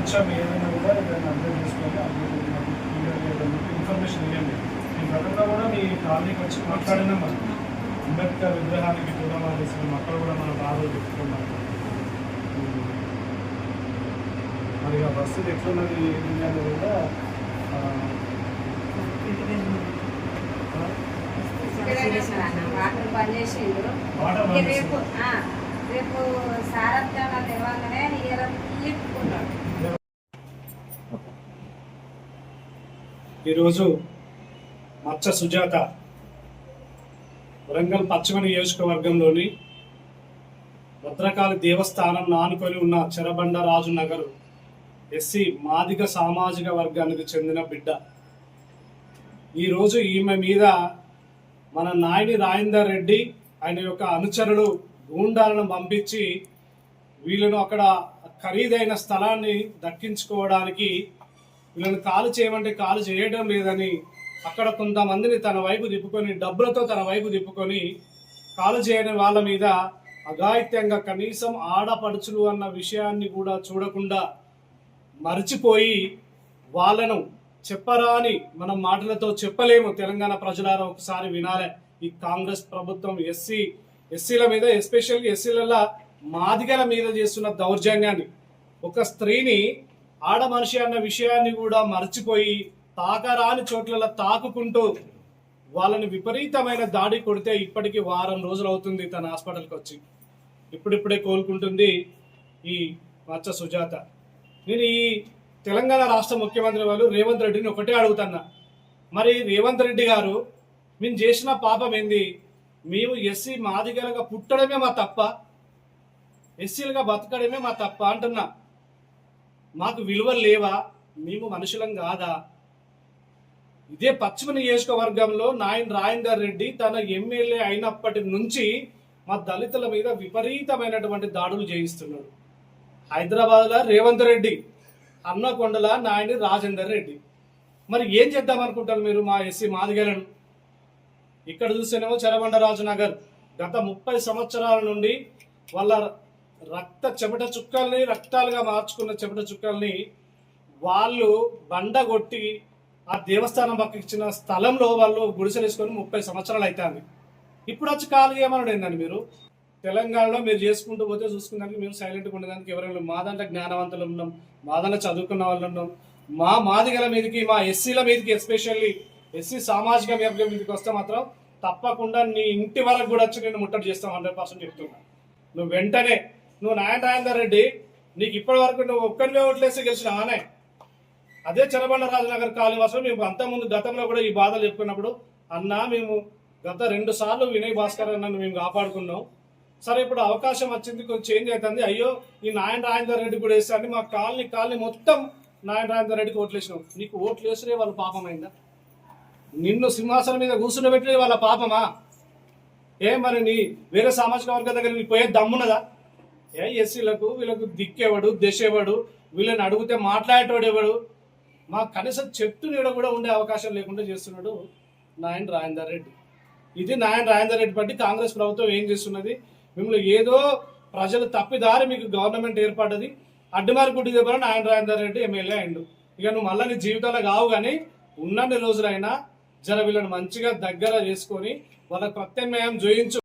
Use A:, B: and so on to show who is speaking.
A: కొంచెం ఏదైనా కూడా దాన్ని అప్డేట్ చేసుకొని ఇన్ఫర్మేషన్ ఇవ్వండి. మీ గతంలో కూడా మీ కాలనీకి వచ్చి మాట్లాడినా మనం అంబేద్కర్ విగ్రహానికి పూలమాల వేసిన అక్కడ కూడా మన బాధలు చెప్పుకున్నాం. మరి ఆ బస్సు ఎట్లున్నది ఏంటి అనేది కూడా
B: వాటర్ పనిచేసిండు. రేపు సారథ్యంలో తెలంగానే
A: ఈరోజు మచ్చ సుజాత వరంగల్ పశ్చిమ నియోజకవర్గంలోని భద్రకాళి దేవస్థానం నానుకొని ఉన్న చెరబండ రాజు నగర్ ఎస్సీ మాదిగ సామాజిక వర్గానికి చెందిన బిడ్డ. ఈరోజు ఈమె మీద మన నాయని రాజేందర్ రెడ్డి ఆయన యొక్క అనుచరులు గూండాలను పంపించి వీళ్ళను అక్కడ ఖరీదైన స్థలాన్ని దక్కించుకోవడానికి వీళ్ళని కాలు చేయమంటే కాలు చేయడం లేదని అక్కడ కొంతమందిని తన వైపు తిప్పుకొని డబ్బులతో తన వైపు తిప్పుకొని కాలు చేయని వాళ్ళ మీద అఘాయిత్యంగా కనీసం ఆడపడుచులు అన్న విషయాన్ని కూడా చూడకుండా మర్చిపోయి వాళ్ళను చెప్పరాని మనం మాటలతో చెప్పలేము. తెలంగాణ ప్రజలారా ఒకసారి వినాలే. ఈ కాంగ్రెస్ ప్రభుత్వం ఎస్సీల మీద, ఎస్పెషల్లీ ఎస్సీల మాదిగల మీద చేస్తున్న దౌర్జన్యాన్ని, ఒక స్త్రీని ఆడ మనిషి అన్న విషయాన్ని కూడా మర్చిపోయి తాకరాని చోట్ల తాకుకుంటూ వాళ్ళని విపరీతమైన దాడి కొడితే ఇప్పటికీ వారం రోజులు అవుతుంది తన హాస్పిటల్కి వచ్చి. ఇప్పుడిప్పుడే కోలుకుంటుంది ఈ మచ్చ సుజాత. నేను ఈ తెలంగాణ రాష్ట్ర ముఖ్యమంత్రి వాళ్ళు రేవంత్ రెడ్డిని ఒకటే అడుగుతున్నా, మరి రేవంత్ రెడ్డి గారు మేము చేసిన పాపం ఏంది? మేము ఎస్సీ మాదిగలుగా పుట్టడమే మా తప్ప, ఎస్సీలుగా బతకడమే మా తప్ప అంటున్నా. మాకు విలువలు లేవా? మేము మనుషులం కాదా? ఇదే పశ్చిమ నియోజకవర్గంలో నాయన్ రాజేందర్ రెడ్డి తన ఎమ్మెల్యే అయినప్పటి నుంచి మా దళితుల మీద విపరీతమైనటువంటి దాడులు చేయిస్తున్నాడు. హైదరాబాద్లో రేవంత్ రెడ్డి, హన్మకొండల నాయని రాజేందర్ రెడ్డి. మరి ఏం చేద్దాం అనుకుంటారు మీరు మా ఎస్సీ మాదిగలను? ఇక్కడ చూస్తేనేమో చెరబండ రాజు నగర్ గత 30 సంవత్సరాల నుండి వాళ్ళ చెమట చుక్కల్ని రక్తాలుగా మార్చుకున్న చెమట చుక్కల్ని వాళ్ళు బండగొట్టి ఆ దేవస్థానం పక్కకి ఇచ్చిన స్థలంలో వాళ్ళు గుడిసెలు వేసుకొని 30 సంవత్సరాలు అవుతుంది. ఇప్పుడు వచ్చి కాలు చేయమన్నాడు ఏందని మీరు? తెలంగాణలో మీరు చేసుకుంటూ పోతే చూసుకున్నానికి మేము సైలెంట్గా ఉండడానికి ఎవరైనా మా దాంట్లో జ్ఞానవంతులు ఉన్నాం, మా దాంట్లో చదువుకున్న వాళ్ళు ఉన్నాం. మా మాదిగల మీదకి, మా ఎస్సీల మీదకి, ఎస్పెషల్లీ ఎస్సీ సామాజిక వర్గం మీదకి వస్తే మాత్రం తప్పకుండా నీ ఇంటి వరకు కూడా వచ్చి నేను ముట్టడి చేస్తాం. 100% చెప్తున్నా. నువ్వు వెంటనే నాయన రాజేందర్ రెడ్డి, నీకు ఇప్పటి వరకు నువ్వు ఒక్కరివే ఓట్లేసి గెలిచినావానే. అదే చెరబండ రాజనగర్ కాలనీవాసులు మేము అంతకుముందు గతంలో కూడా ఈ బాధలు చెప్పుకున్నప్పుడు అన్నా మేము గత 2 సార్లు వినయ్ భాస్కర్ అన్నను మేము కాపాడుకున్నాం. సరే ఇప్పుడు అవకాశం వచ్చింది, కొంచెం చేంజ్ అవుతుంది. అయ్యో ఈ నాయన రాజేందర్ రెడ్డి కూడా వేస్తాను మా కాలనీ మొత్తం నాయన రాజేందర్ రెడ్డికి ఓట్లు వేసినావు. నీకు ఓట్లు వేసినే వాళ్ళ పాపమైందా? నిన్ను సింహాసనం మీద కూర్చుండబెట్టిన వాళ్ళ పాపమా? మరి నీ వేరే సామాజిక వర్గం దగ్గర నీ పోయే దమ్మున్నదా? ఎస్సీలకు వీళ్ళకు దిక్కేవాడు, దశేవాడు, వీళ్ళని అడిగితే మాట్లాడేటోడేవాడు? మా కనీసం చెట్టు నీడ కూడా ఉండే అవకాశం లేకుండా చేస్తున్నాడు నాయన రాజేందర్ రెడ్డి. ఇది నాయన రాజేందర్ రెడ్డి బట్టి కాంగ్రెస్ ప్రభుత్వం ఏం చేస్తున్నది? మిమ్మల్ని ఏదో ప్రజలు తప్పిదారి మీకు గవర్నమెంట్ ఏర్పడ్డది, అడ్డుమారి గుడ్డి దగ్గర నాయన రాజేందర్ రెడ్డి ఎమ్మెల్యే అయిండు. ఇక నువ్వు మళ్ళీ నీ జీవితాల్లో కావు, కానీ ఉన్నన్ని రోజులైనా వీళ్ళని మంచిగా దగ్గర చేసుకొని వాళ్ళ ప్రత్యామ్నాయం జోయించు.